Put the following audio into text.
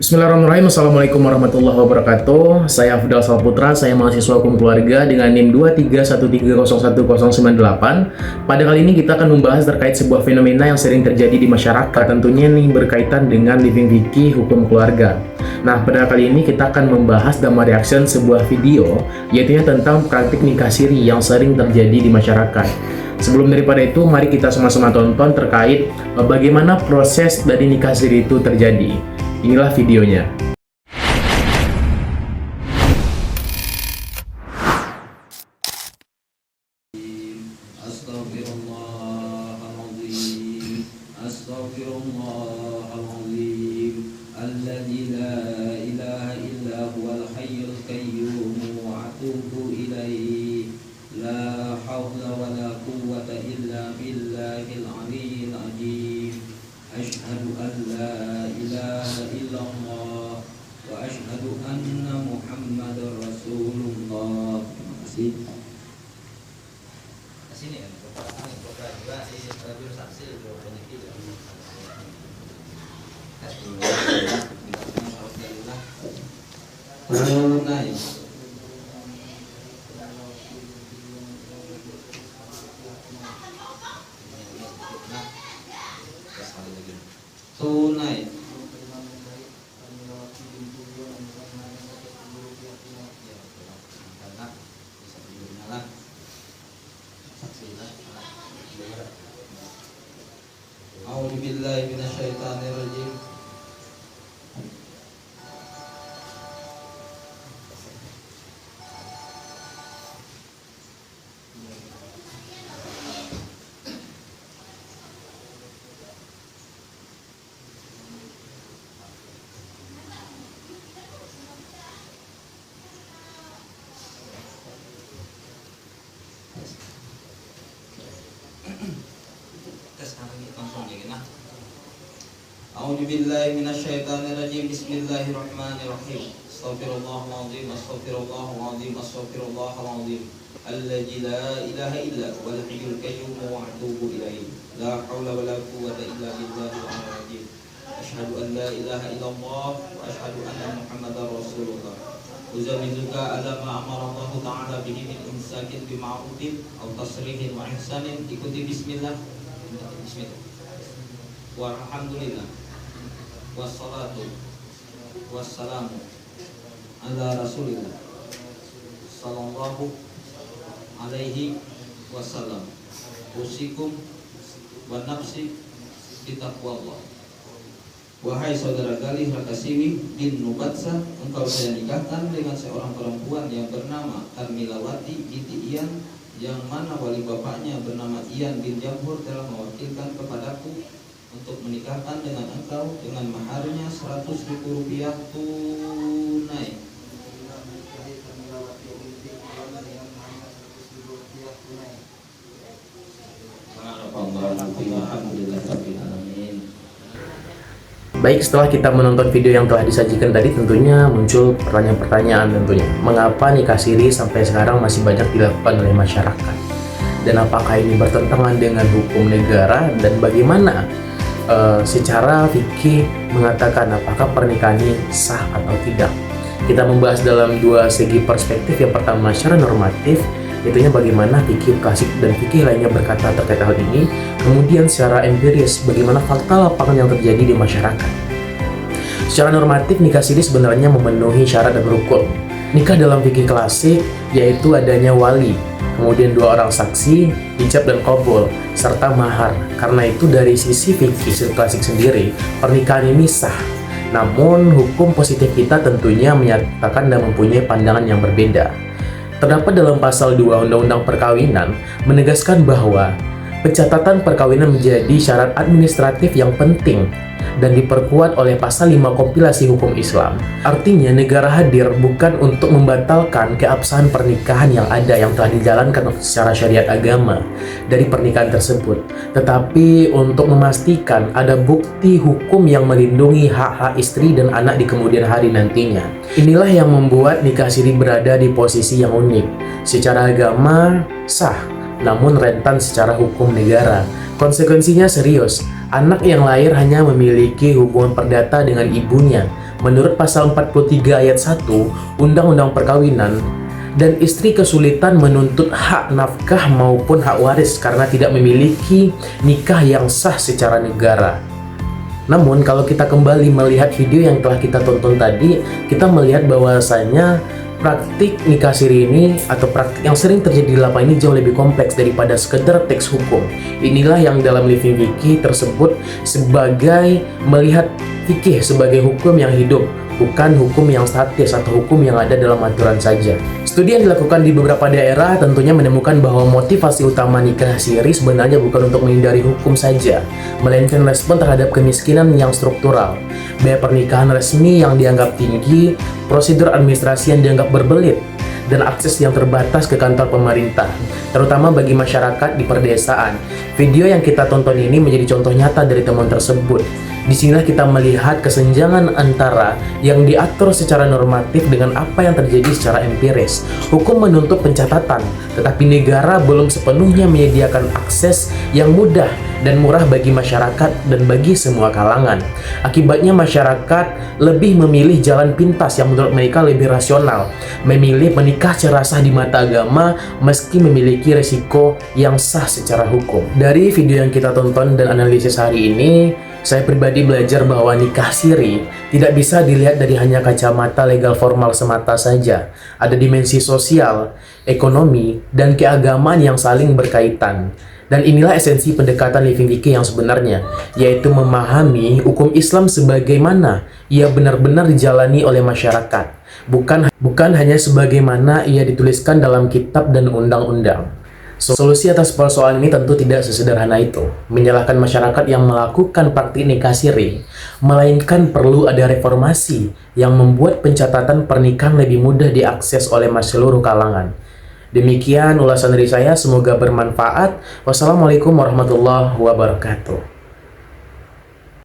Bismillahirrahmanirrahim. Assalamualaikum warahmatullahi wabarakatuh. Saya Afdal Salputra, saya mahasiswa hukum keluarga dengan NIM 231301098. Pada kali ini kita akan membahas terkait sebuah fenomena yang sering terjadi di masyarakat. Tentunya nih berkaitan dengan living fikih hukum keluarga. Nah, pada kali ini kita akan membahas dan mereaction sebuah video, yaitu tentang praktik nikah siri yang sering terjadi di masyarakat. Sebelum daripada itu, mari kita sama-sama tonton terkait bagaimana proses dari nikah siri itu terjadi. Inilah videonya. Astaghfirullahaladzim, astaghfirullahaladzim, alladzi la ilaha illa huwal hayyul qayyum wa atubu ilaihi, la haula wa la quwwata illa billahil aliyyil azim. Asyhadu an la ilaha illallah wa asyhadu anna Muhammadar Rasulullah. Terima kasih. Sini kan, juga si juru saksi itu banyak itu. Naik. Tunai. A'udzubillahi minasyaitonirrajim. A'udzubillahi minasyaitonirrajim. Bismillahirrahmanirrahim. Astaghfirullahaladzim, astaghfirullahaladzim, astaghfirullahaladzim. Alladzi la ilaha illa huwal hayyul qayyum wa atubu ilaihi. La haula wa la quwwata illa billahil aliyyil azim. Asyhadu an la ilaha illallah wa asyhadu anna Muhammadar Rasulullah. Uzamizuka ala ma amara Allah ta'ala bihi min imsakin bima'rufin aw tasrihin wa ihsanin. Ikuti bismillah. Bismillah. Walhamdulillah. Wassalatu wassalamu ala Rasulillah sallallahu alaihi wasallam. Usikum wa nafsi bitaqwallah. Wahai saudara Galih Rakasiwi bin Nubatsa, engkau saya nikahkan dengan seorang perempuan yang bernama Karmilawati binti Ian, yang mana wali bapaknya bernama Ian bin Jamhur telah mewakilkan kepadaku untuk menikahkan dengan engkau dengan maharnya 100.000 rupiah tunai. Baik, setelah kita menonton video yang telah disajikan tadi, tentunya muncul pertanyaan-pertanyaan tentunya. Mengapa nikah siri sampai sekarang masih banyak dilakukan oleh masyarakat? Dan apakah ini bertentangan dengan hukum negara? Dan bagaimana secara fikih mengatakan apakah pernikahan ini sah atau tidak? Kita membahas dalam dua segi perspektif. Yang pertama secara normatif, itunya bagaimana fikih klasik dan fikih lainnya berkata terkait hal ini. Kemudian secara empiris, bagaimana fakta lapangan yang terjadi di masyarakat. Secara normatif, nikah siri sebenarnya memenuhi syarat dan rukun. Nikah dalam fikih klasik yaitu adanya wali, kemudian 2 orang saksi, ijab dan qabul, serta mahar. Karena itu dari sisi fikih klasik sendiri, pernikahan ini sah. Namun hukum positif kita tentunya menyatakan dan mempunyai pandangan yang berbeda. Terdapat dalam pasal 2 Undang-Undang Perkawinan menegaskan bahwa pencatatan perkawinan menjadi syarat administratif yang penting dan diperkuat oleh pasal 5 kompilasi hukum Islam. Artinya negara hadir bukan untuk membatalkan keabsahan pernikahan yang ada yang telah dijalankan secara syariat agama dari pernikahan tersebut, tetapi untuk memastikan ada bukti hukum yang melindungi hak-hak istri dan anak di kemudian hari nantinya. Inilah yang membuat nikah siri berada di posisi yang unik. Secara agama sah, namun rentan secara hukum negara. Konsekuensinya serius. Anak yang lahir hanya memiliki hubungan perdata dengan ibunya, Menurut pasal 43 ayat 1 Undang-Undang Perkawinan, dan istri kesulitan menuntut hak nafkah maupun hak waris karena tidak memiliki nikah yang sah secara negara. Namun kalau kita kembali melihat video yang telah kita tonton tadi, kita melihat bahwasanya praktik nikah siri ini atau praktik yang sering terjadi di lapangan ini jauh lebih kompleks daripada sekedar teks hukum. Inilah yang dalam living fikih tersebut sebagai melihat fikih sebagai hukum yang hidup, bukan hukum yang statis atau hukum yang ada dalam aturan saja. Studi yang dilakukan di beberapa daerah tentunya menemukan bahwa motivasi utama nikah siri sebenarnya bukan untuk menghindari hukum saja, melainkan respon terhadap kemiskinan yang struktural, biaya pernikahan resmi yang dianggap tinggi, prosedur administrasi yang dianggap berbelit, dan akses yang terbatas ke kantor pemerintah, terutama bagi masyarakat di perdesaan. Video yang kita tonton ini menjadi contoh nyata dari temuan tersebut. Disinilah kita melihat kesenjangan antara yang diatur secara normatif dengan apa yang terjadi secara empiris. Hukum menuntut pencatatan, tetapi negara belum sepenuhnya menyediakan akses yang mudah dan murah bagi masyarakat dan bagi semua kalangan. Akibatnya masyarakat lebih memilih jalan pintas yang menurut mereka lebih rasional, memilih menikah secara sah di mata agama meski memiliki resiko yang sah secara hukum. Dari video yang kita tonton dan analisis hari ini, saya pribadi belajar bahwa nikah siri tidak bisa dilihat dari hanya kacamata legal formal semata saja. Ada dimensi sosial, ekonomi, dan keagamaan yang saling berkaitan. Dan inilah esensi pendekatan living fikih yang sebenarnya, yaitu memahami hukum Islam sebagaimana ia benar-benar dijalani oleh masyarakat, bukan hanya sebagaimana ia dituliskan dalam kitab dan undang-undang. Solusi atas persoalan ini tentu tidak sesederhana itu, menyalahkan masyarakat yang melakukan praktik nikah siri, melainkan perlu ada reformasi yang membuat pencatatan pernikahan lebih mudah diakses oleh seluruh kalangan. Demikian ulasan dari saya, semoga bermanfaat. Wassalamualaikum warahmatullahi wabarakatuh.